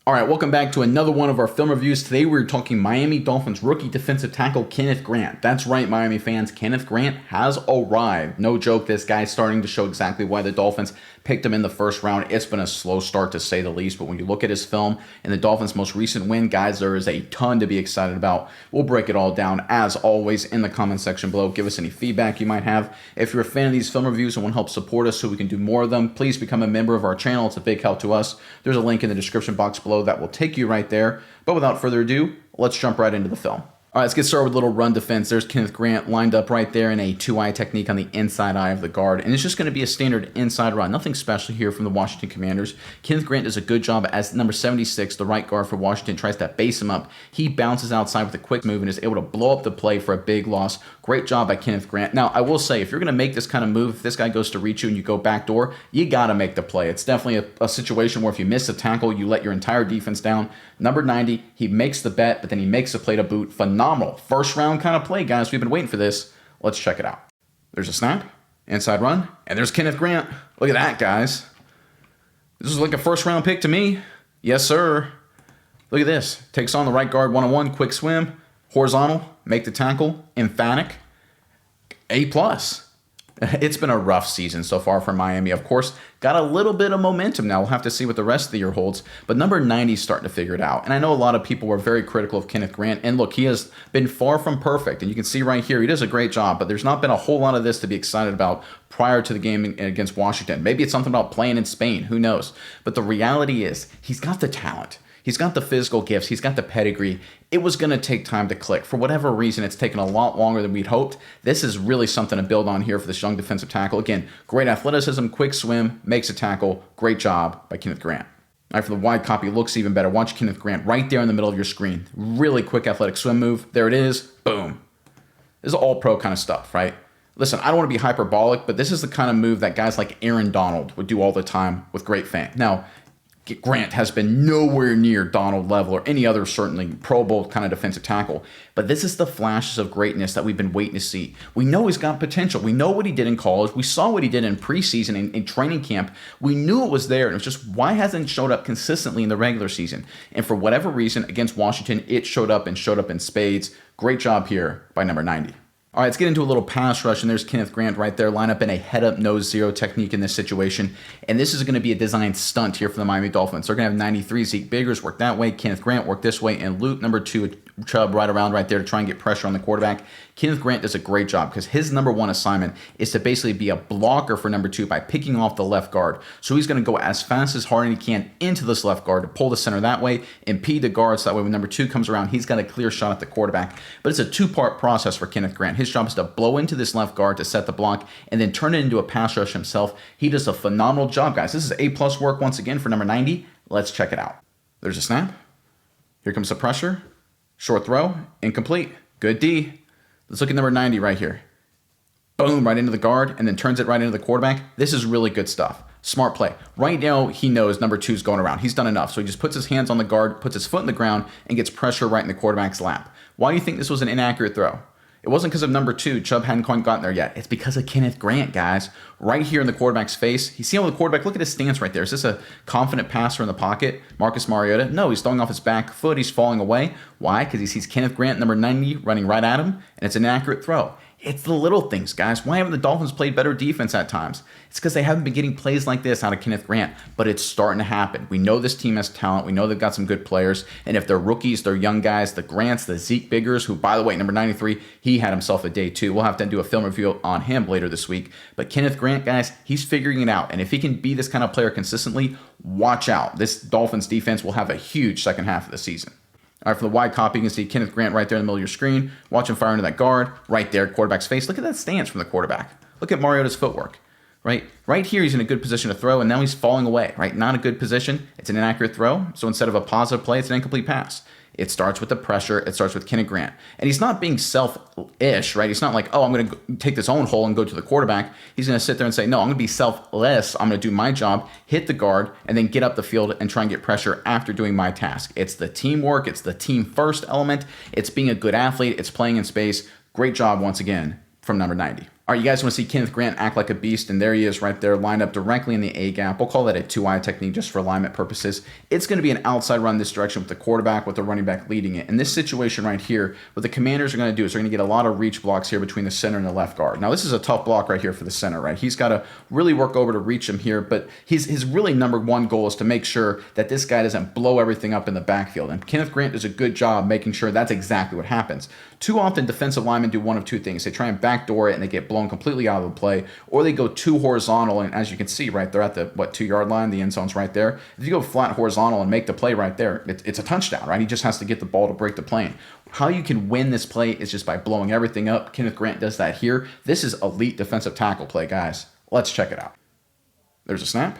All right, welcome back to another one of our film reviews. Today we're talking Miami Dolphins rookie defensive tackle Kenneth Grant. That's right, Miami fans. Kenneth Grant has arrived. No joke, this guy's starting to show exactly why the Dolphins picked him in the first round. It's been a slow start to say the least, but when you look at his film and the Dolphins' most recent win, guys, there is a ton to be excited about. We'll break it all down, as always, in the comment section below. Give us any feedback you might have. If you're a fan of these film reviews and want to help support us so we can do more of them, please become a member of our channel. It's a big help to us. There's a link in the description box below that will take you right there. But without further ado, let's jump right into the film. All right, let's get started with a little run defense. There's Kenneth Grant lined up right there in a two-eye technique on the inside eye of the guard. And it's just going to be a standard inside run. Nothing special here from the Washington Commanders. Kenneth Grant does a good job as number 76, the right guard for Washington, tries to base him up. He bounces outside with a quick move and is able to blow up the play for a big loss. Great job by Kenneth Grant. Now, I will say, if you're going to make this kind of move, if this guy goes to reach you and you go backdoor, you got to make the play. It's definitely a situation where if you miss a tackle, you let your entire defense down. Number 90, he makes the bet, but then he makes the play to boot. Phenomenal. First round kind of play, guys. We've been waiting for this. Let's check it out. There's a snap, inside run, and there's Kenneth Grant. Look at that, guys. This is like a first round pick to me. Yes, sir. Look at this. Takes on the right guard one-on-one, quick swim, horizontal, make the tackle, emphatic. A+. It's been a rough season so far for Miami. Of course, got a little bit of momentum now. We'll have to see what the rest of the year holds. But number 90 is starting to figure it out. And I know a lot of people were very critical of Kenneth Grant. And look, he has been far from perfect. And you can see right here, he does a great job. But there's not been a whole lot of this to be excited about prior to the game against Washington. Maybe it's something about playing in Spain. Who knows? But the reality is, he's got the talent. He's got the physical gifts. He's got the pedigree. It was going to take time to click. For whatever reason, it's taken a lot longer than we'd hoped. This is really something to build on here for this young defensive tackle. Again, great athleticism, quick swim, makes a tackle. Great job by Kenneth Grant. All right, for the wide copy, looks even better. Watch Kenneth Grant right there in the middle of your screen. Really quick athletic swim move. There it is. Boom. This is all pro kind of stuff, right? Listen, I don't want to be hyperbolic, but this is the kind of move that guys like Aaron Donald would do all the time with great fame. Now, Grant has been nowhere near Donald level or any other certainly Pro Bowl kind of defensive tackle. But this is the flashes of greatness that we've been waiting to see. We know he's got potential. We know what he did in college. We saw what he did in preseason, in training camp. We knew it was there. And it was just, why hasn't it showed up consistently in the regular season? And for whatever reason, against Washington, it showed up in spades. Great job here by number 90. All right, let's get into a little pass rush, and there's Kenneth Grant right there, line up in a head-up, nose-zero technique in this situation. And this is going to be a designed stunt here for the Miami Dolphins. They're going to have 93 Zeke Biggers work that way, Kenneth Grant work this way, and Luke, number 2, Chubb right around right there to try and get pressure on the quarterback. Kenneth Grant does a great job because his number 1 assignment is to basically be a blocker for number 2 by picking off the left guard. So he's going to go as fast as hard as he can into this left guard to pull the center that way, impede the guard so that way when number 2 comes around, he's got a clear shot at the quarterback. But it's a two-part process for Kenneth Grant. His job is to blow into this left guard to set the block and then turn it into a pass rush himself. He does a phenomenal job, guys. This is A+ work once again for number 90. Let's check it out. There's a snap. Here comes the pressure. Short throw, incomplete. Good D. Let's look at number 90 right here. Boom, right into the guard, and then turns it right into the quarterback. This is really good stuff. Smart play. Right now, he knows number 2 is going around. He's done enough. So he just puts his hands on the guard, puts his foot in the ground, and gets pressure right in the quarterback's lap. Why do you think this was an inaccurate throw? It wasn't because of number 2. Chubb hadn't quite gotten there yet. It's because of Kenneth Grant, guys. Right here in the quarterback's face. You see how the quarterback, look at his stance right there. Is this a confident passer in the pocket? Marcus Mariota? No, he's throwing off his back foot. He's falling away. Why? Because he sees Kenneth Grant, number 90, running right at him, and it's an inaccurate throw. It's the little things, guys. Why haven't the Dolphins played better defense at times? It's because they haven't been getting plays like this out of Kenneth Grant, but it's starting to happen. We know this team has talent. We know they've got some good players, and if they're rookies, they're young guys, the Grants, the Zeke Biggers, who, by the way, number 93, he had himself a day too. We'll have to do a film review on him later this week, but Kenneth Grant, guys, he's figuring it out, and if he can be this kind of player consistently, watch out. This Dolphins defense will have a huge second half of the season. All right, for the wide copy, you can see Kenneth Grant right there in the middle of your screen. Watch him fire into that guard right there, quarterback's face. Look at that stance from the quarterback. Look at Mariota's footwork, right? Right here, he's in a good position to throw, and now he's falling away, right? Not a good position. It's an inaccurate throw. So instead of a positive play, it's an incomplete pass. It starts with the pressure. It starts with Kenneth Grant. And he's not being selfish, right? He's not like, oh, I'm going to take this own hole and go to the quarterback. He's going to sit there and say, no, I'm going to be selfless. I'm going to do my job, hit the guard, and then get up the field and try and get pressure after doing my task. It's the teamwork. It's the team first element. It's being a good athlete. It's playing in space. Great job once again from number 90. All right, you guys want to see Kenneth Grant act like a beast, and there he is right there, lined up directly in the A gap. We'll call that a 2-eye technique just for alignment purposes. It's going to be an outside run this direction with the quarterback, with the running back leading it. In this situation right here, what the Commanders are going to do is they're going to get a lot of reach blocks here between the center and the left guard. Now, this is a tough block right here for the center, right? He's got to really work over to reach him here, but his really number one goal is to make sure that this guy doesn't blow everything up in the backfield. And Kenneth Grant does a good job making sure that's exactly what happens. Too often, defensive linemen do one of two things. They try and backdoor it, and they get blown completely out of the play, or they go too horizontal, and as you can see right there at the 2-yard line, the end zone's right there. If you go flat horizontal and make the play right there, it's a touchdown, right? He just has to get the ball to break the plane. How you can win this play is just by blowing everything up. Kenneth Grant does that here. This is elite defensive tackle play, guys. Let's check it out. There's a snap.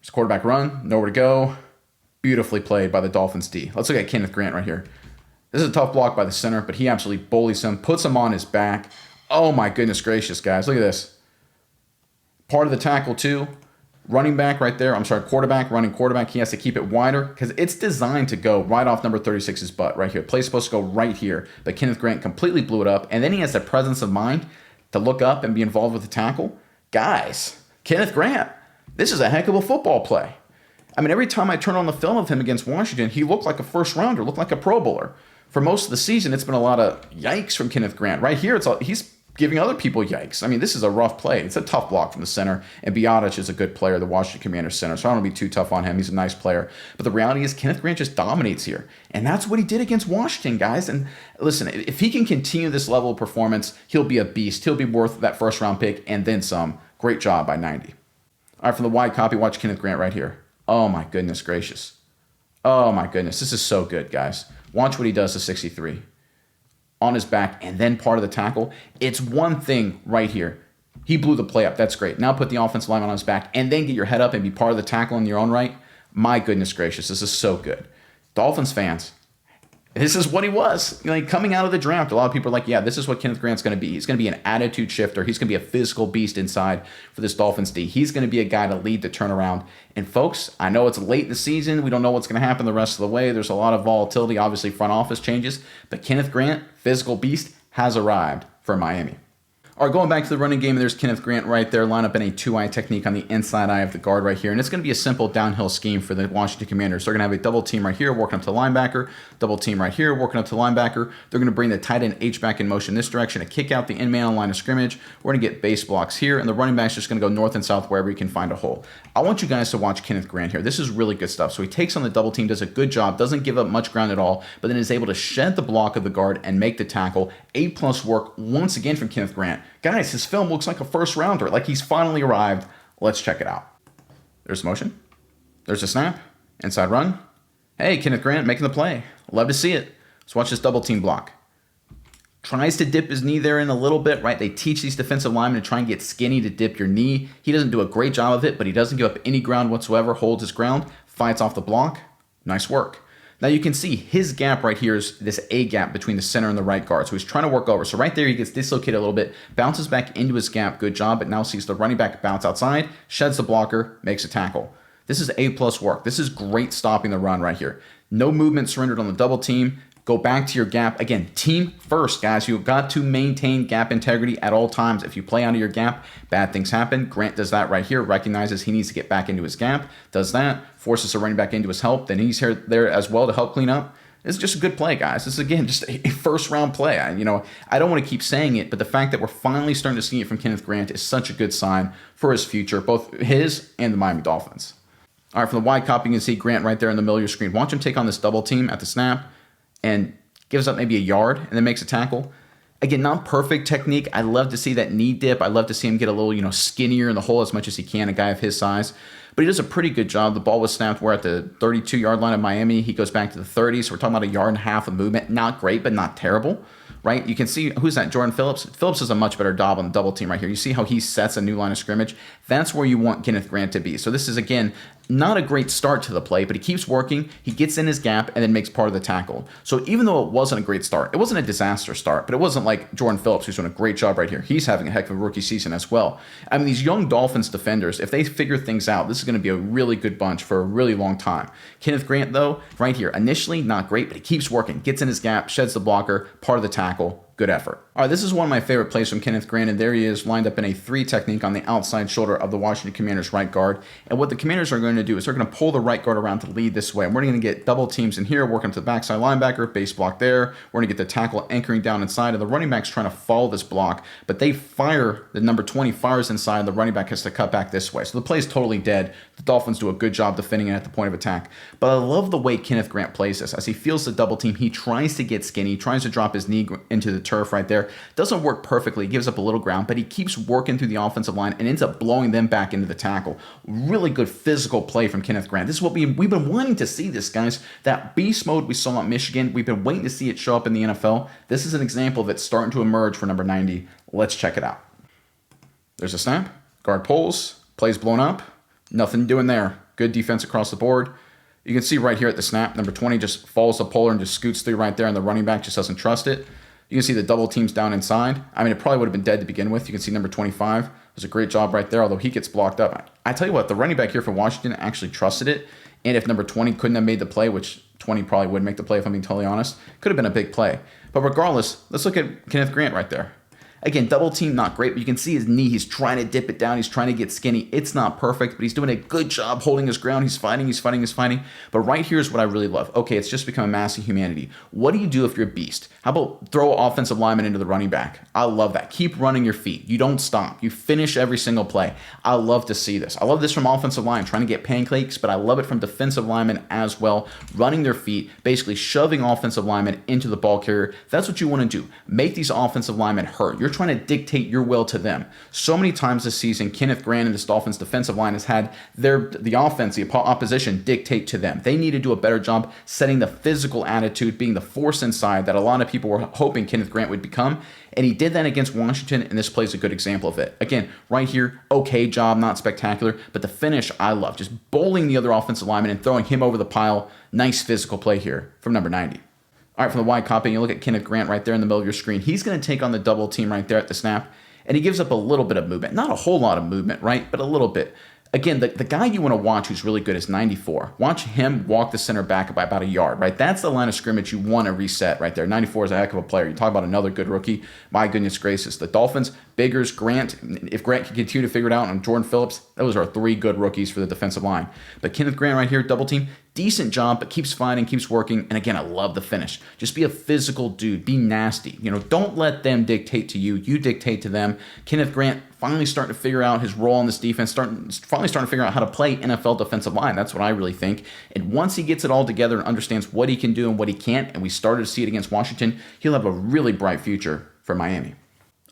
There's a quarterback run, nowhere to go. Beautifully played by the Dolphins D. Let's look at Kenneth Grant right here. This is a tough block by the center, but he absolutely bullies him, puts him on his back. Oh my goodness gracious, guys. Look at this. Part of the tackle too. Running back right there. Quarterback, running quarterback. He has to keep it wider because it's designed to go right off number 36's butt right here. Play's supposed to go right here, but Kenneth Grant completely blew it up. And then he has the presence of mind to look up and be involved with the tackle. Guys, Kenneth Grant, this is a heck of a football play. I mean, every time I turn on the film of him against Washington, he looked like a first rounder, looked like a Pro Bowler. For most of the season, it's been a lot of yikes from Kenneth Grant. Right here, he's giving other people yikes. I mean, this is a rough play. It's a tough block from the center, and Biotic is a good player, the Washington Commanders center, so I don't want to be too tough on him. He's a nice player. But the reality is Kenneth Grant just dominates here, and that's what he did against Washington, guys. And listen, if he can continue this level of performance, he'll be a beast. He'll be worth that first-round pick and then some. Great job by 90. All right, from the wide copy, watch Kenneth Grant right here. Oh, my goodness gracious. Oh, my goodness. This is so good, guys. Watch what he does to 63. On his back and then part of the tackle. It's one thing right here. He blew the play up. That's great. Now put the offensive lineman on his back and then get your head up and be part of the tackle in your own right. My goodness gracious. This is so good. Dolphins fans, this is what he was. Coming out of the draft, a lot of people are like, yeah, this is what Kenneth Grant's going to be. He's going to be an attitude shifter. He's going to be a physical beast inside for this Dolphins D. He's going to be a guy to lead the turnaround. And folks, I know it's late in the season. We don't know what's going to happen the rest of the way. There's a lot of volatility, obviously front office changes. But Kenneth Grant, physical beast, has arrived for Miami. All right, going back to the running game, there's Kenneth Grant right there, line up in a 2-eye technique on the inside eye of the guard right here. And it's going to be a simple downhill scheme for the Washington Commanders. They're going to have a double team right here, working up to linebacker, double team right here, working up to linebacker. They're going to bring the tight end H-back in motion this direction to kick out the in-man on line of scrimmage. We're going to get base blocks here, and the running back's just going to go north and south wherever he can find a hole. I want you guys to watch Kenneth Grant here. This is really good stuff. So he takes on the double team, does a good job, doesn't give up much ground at all, but then is able to shed the block of the guard and make the tackle. A+ work once again from Kenneth Grant. Guys, his film looks like a first rounder, like he's finally arrived. Let's check it out. There's motion. There's a snap. Inside run. Hey, Kenneth Grant making the play. Love to see it. Let's watch this double team block. Tries to dip his knee there in a little bit, right? They teach these defensive linemen to try and get skinny to dip your knee. He doesn't do a great job of it, but he doesn't give up any ground whatsoever, holds his ground, fights off the block. Nice work. Now you can see his gap right here is this A gap between the center and the right guard. So he's trying to work over. So right there he gets dislocated a little bit, bounces back into his gap. Good job, but now sees the running back bounce outside, sheds the blocker, makes a tackle. This is A+ work. This is great stopping the run right here. No movement surrendered on the double team. Go back to your gap. Again, team first, guys. You've got to maintain gap integrity at all times. If you play out of your gap, bad things happen. Grant does that right here. Recognizes he needs to get back into his gap. Does that. Forces the running back into his help. Then he's there as well to help clean up. This is just a good play, guys. This is, again, just a first-round play. I don't want to keep saying it, but the fact that we're finally starting to see it from Kenneth Grant is such a good sign for his future, both his and the Miami Dolphins. All right, from the wide copy, you can see Grant right there in the middle of your screen. Watch him take on this double team at the snap and gives up maybe a yard and then makes a tackle. Again, not perfect technique. I love to see that knee dip. I love to see him get a little, skinnier in the hole as much as he can, a guy of his size. But he does a pretty good job. The ball was snapped. We're at the 32-yard line of Miami. He goes back to the 30, so we're talking about a yard and a half of movement. Not great, but not terrible, right? You can see, who's that? Jordan Phillips. Phillips does a much better job on the double team right here. You see how he sets a new line of scrimmage? That's where you want Kenneth Grant to be. So this is, again, not a great start to the play, but he keeps working. He gets in his gap and then makes part of the tackle. So even though it wasn't a great start, it wasn't a disaster start, but it wasn't like Jordan Phillips, who's doing a great job right here. He's having a heck of a rookie season as well. I mean, these young Dolphins defenders, if they figure things out, this is going to be a really good bunch for a really long time. Kenneth Grant, though, right here, initially not great, but he keeps working, gets in his gap, sheds the blocker, part of the tackle. Good effort. All right, this is one of my favorite plays from Kenneth Grant, and there he is lined up in a 3 technique on the outside shoulder of the Washington Commanders right guard. And what the Commanders are going to do is they're going to pull the right guard around to lead this way. And we're going to get double teams in here, working to the backside linebacker, base block there. We're going to get the tackle anchoring down inside, and the running back's trying to follow this block, but they fire, the number 20 fires inside, and the running back has to cut back this way. So the play is totally dead. The Dolphins do a good job defending it at the point of attack. But I love the way Kenneth Grant plays this. As he feels the double team, he tries to get skinny, he tries to drop his knee into the turf right there. Doesn't work perfectly, he gives up a little ground, but he keeps working through the offensive line and ends up blowing them back into the tackle. Really good physical play from Kenneth Grant. This is what we've been wanting to see this, guys. That beast mode we saw at Michigan, we've been waiting to see it show up in the NFL. This is an example of it starting to emerge for number 90. Let's check it out. There's a snap, guard pulls, plays blown up, nothing doing there. Good defense across the board. You can see right here at the snap, number 20 just follows the polar and just scoots through right there, and the running back just doesn't trust it. You can see the double teams down inside. I mean, it probably would have been dead to begin with. You can see number 25 does a great job right there, although he gets blocked up. I tell you what, the running back here for Washington actually trusted it, and if number 20 couldn't have made the play, which 20 probably would make the play if I'm being totally honest, could have been a big play. But regardless, let's look at Kenneth Grant right there. Again, double team, not great, but you can see his knee. He's trying to dip it down. He's trying to get skinny. It's not perfect, but he's doing a good job holding his ground. He's fighting. But right here is what I really love. Okay, it's just become a mass of humanity. What do you do if you're a beast? How about throw offensive lineman into the running back? I love that. Keep running your feet. You don't stop. You finish every single play. I love to see this. I love this from offensive line, trying to get pancakes, but I love it from defensive linemen as well, running their feet, basically shoving offensive linemen into the ball carrier. That's what you want to do. Make these offensive linemen hurt. You're trying to dictate your will to them. So many times this season, Kenneth Grant and this Dolphins defensive line has had the offense, the opposition, dictate to them. They need to do a better job setting the physical attitude, being the force inside that a lot of people were hoping Kenneth Grant would become. And he did that against Washington, and this play is a good example of it. Again, right here, okay job, not spectacular, but the finish I love. Just bowling the other offensive lineman and throwing him over the pile. Nice physical play here from number 90. All right, from the wide copy, you look at Kenneth Grant right there in the middle of your screen. He's going to take on the double team right there at the snap, and he gives up a little bit of movement. Not a whole lot of movement, right? But a little bit. Again, the guy you want to watch who's really good is 94. Watch him walk the center back by about a yard, right? That's the line of scrimmage you want to reset right there. 94 is a heck of a player. You talk about another good rookie. My goodness gracious. The Dolphins, Biggers, Grant, if Grant can continue to figure it out, and Jordan Phillips, those are 3 good rookies for the defensive line. But Kenneth Grant right here, double team, decent job, but keeps fighting, keeps working. And again, I love the finish. Just be a physical dude. Be nasty. Don't let them dictate to you. You dictate to them. Kenneth Grant finally starting to figure out his role in this defense, finally starting to figure out how to play NFL defensive line. That's what I really think. And once he gets it all together and understands what he can do and what he can't, and we started to see it against Washington, he'll have a really bright future for Miami.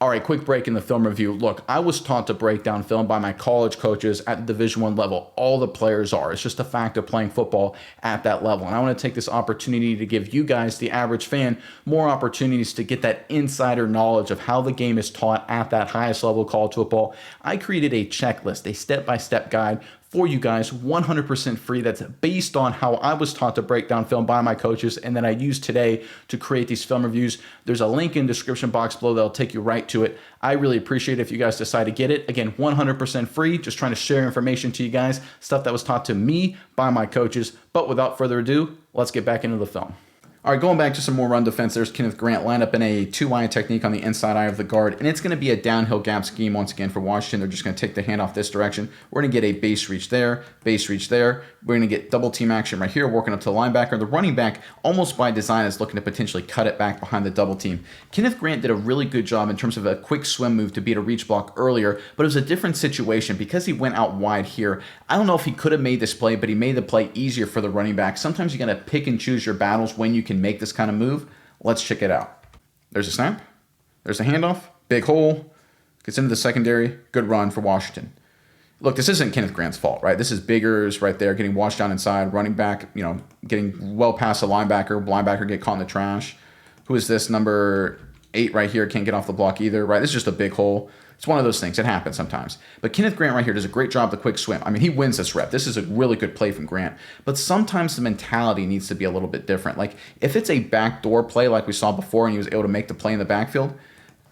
All right, quick break in the film review. Look, I was taught to break down film by my college coaches at the Division I level. All the players are. It's just a fact of playing football at that level. And I want to take this opportunity to give you guys, the average fan, more opportunities to get that insider knowledge of how the game is taught at that highest level of college football. I created a checklist, a step-by-step guide for you guys, 100% free. That's based on how I was taught to break down film by my coaches and that I use today to create these film reviews. There's a link in the description box below that'll take you right to it. I really appreciate it if you guys decide to get it. Again, 100% free, just trying to share information to you guys, stuff that was taught to me by my coaches. But without further ado, let's get back into the film. All right, going back to some more run defense, there's Kenneth Grant lined up in a 2-eye technique on the inside eye of the guard, and it's going to be a downhill gap scheme once again for Washington. They're just going to take the handoff this direction. We're going to get a base reach there, base reach there. We're going to get double team action right here, working up to the linebacker. The running back, almost by design, is looking to potentially cut it back behind the double team. Kenneth Grant did a really good job in terms of a quick swim move to beat a reach block earlier, but it was a different situation because he went out wide here. I don't know if he could have made this play, but he made the play easier for the running back. Sometimes you got to pick and choose your battles when you can make this kind of move. Let's check it out. There's a snap. There's a handoff. Big hole. Gets into the secondary. Good run for Washington. Look, this isn't Kenneth Grant's fault, right? This is Biggers right there getting washed down inside. Running back, getting well past the linebacker. Linebacker get caught in the trash. Who is this? Number 8 right here. Can't get off the block either, right? This is just a big hole. It's one of those things. It happens sometimes. But Kenneth Grant right here does a great job of the quick swim. I mean, he wins this rep. This is a really good play from Grant. But sometimes the mentality needs to be a little bit different. Like, if it's a backdoor play like we saw before and he was able to make the play in the backfield,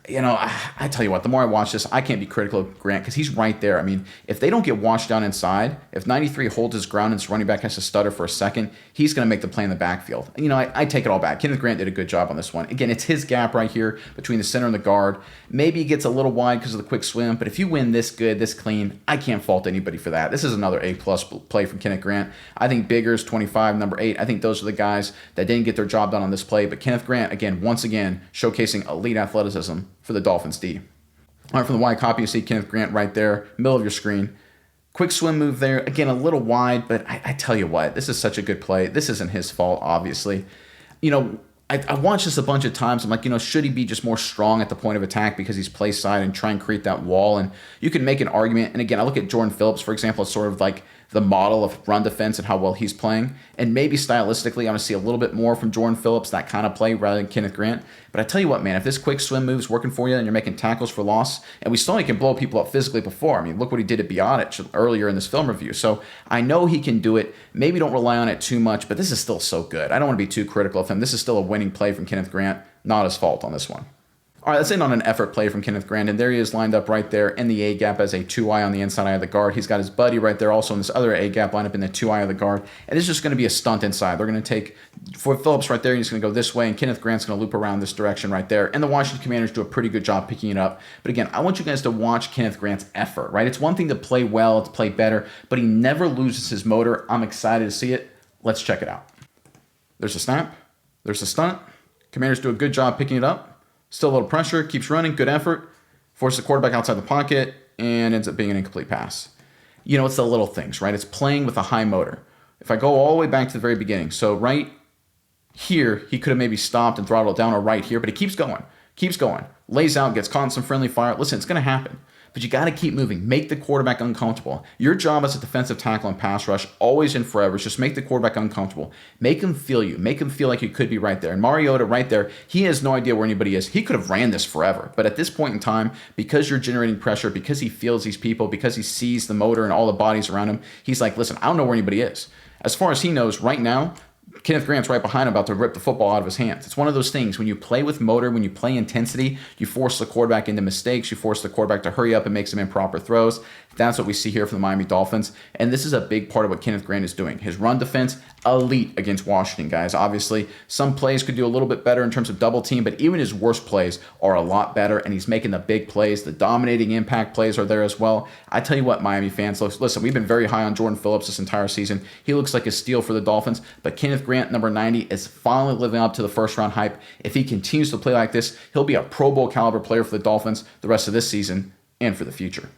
I tell you what, the more I watch this, I can't be critical of Grant because he's right there. I mean, if they don't get washed down inside, if 93 holds his ground and his running back has to stutter for a second, he's going to make the play in the backfield. I take it all back. Kenneth Grant did a good job on this one. Again, it's his gap right here between the center and the guard. Maybe he gets a little wide because of the quick swim, but if you win this good, this clean, I can't fault anybody for that. This is another A-plus play from Kenneth Grant. I think Biggers, 25, number 8, I think those are the guys that didn't get their job done on this play, but Kenneth Grant, again, once again, showcasing elite athleticism for the Dolphins D. All right, from the wide copy, you see Kenneth Grant right there, middle of your screen. Quick swim move there. Again, a little wide, but I tell you what, this is such a good play. This isn't his fault, obviously. I watched this a bunch of times. I'm like, should he be just more strong at the point of attack because he's play side and try and create that wall? And you can make an argument. And again, I look at Jordan Phillips, for example, as sort of like the model of run defense and how well he's playing. And maybe stylistically, I want to see a little bit more from Jordan Phillips, that kind of play, rather than Kenneth Grant. But I tell you what, man, if this quick swim move's working for you and you're making tackles for loss, and we saw he can blow people up physically before. I mean, look what he did at Biotic earlier in this film review. So I know he can do it. Maybe don't rely on it too much, but this is still so good. I don't want to be too critical of him. This is still a winning play from Kenneth Grant. Not his fault on this one. All right, let's end on an effort play from Kenneth Grant, and there he is lined up right there in the A-gap as a 2-eye on the inside eye of the guard. He's got his buddy right there also in this other A-gap lined up in the 2-eye of the guard, and it's just going to be a stunt inside. They're going to take, for Phillips right there, he's going to go this way, and Kenneth Grant's going to loop around this direction right there, and the Washington Commanders do a pretty good job picking it up. But again, I want you guys to watch Kenneth Grant's effort, right? It's one thing to play well, to play better, but he never loses his motor. I'm excited to see it. Let's check it out. There's a snap. There's a stunt. Commanders do a good job picking it up. Still a little pressure, keeps running, good effort, forces the quarterback outside the pocket, and ends up being an incomplete pass. It's the little things, right? It's playing with a high motor. If I go all the way back to the very beginning, so right here, he could have maybe stopped and throttled it down, or right here, but he keeps going, lays out, gets caught in some friendly fire. Listen, it's going to happen. But you got to keep moving. Make the quarterback uncomfortable. Your job as a defensive tackle and pass rush, always and forever, is just make the quarterback uncomfortable. Make him feel you. Make him feel like you could be right there. And Mariota right there, he has no idea where anybody is. He could have ran this forever. But at this point in time, because you're generating pressure, because he feels these people, because he sees the motor and all the bodies around him, he's like, listen, I don't know where anybody is. As far as he knows right now, Kenneth Grant's right behind him about to rip the football out of his hands. It's one of those things. When you play with motor, when you play intensity, you force the quarterback into mistakes. You force the quarterback to hurry up and make some improper throws. That's what we see here from the Miami Dolphins. And this is a big part of what Kenneth Grant is doing. His run defense, elite against Washington, guys. Obviously, some plays could do a little bit better in terms of double team, but even his worst plays are a lot better, and he's making the big plays. The dominating impact plays are there as well. I tell you what, Miami fans, listen, we've been very high on Jordan Phillips this entire season. He looks like a steal for the Dolphins, but Kenneth Grant, number 90, is finally living up to the first-round hype. If he continues to play like this, he'll be a Pro Bowl caliber player for the Dolphins the rest of this season and for the future.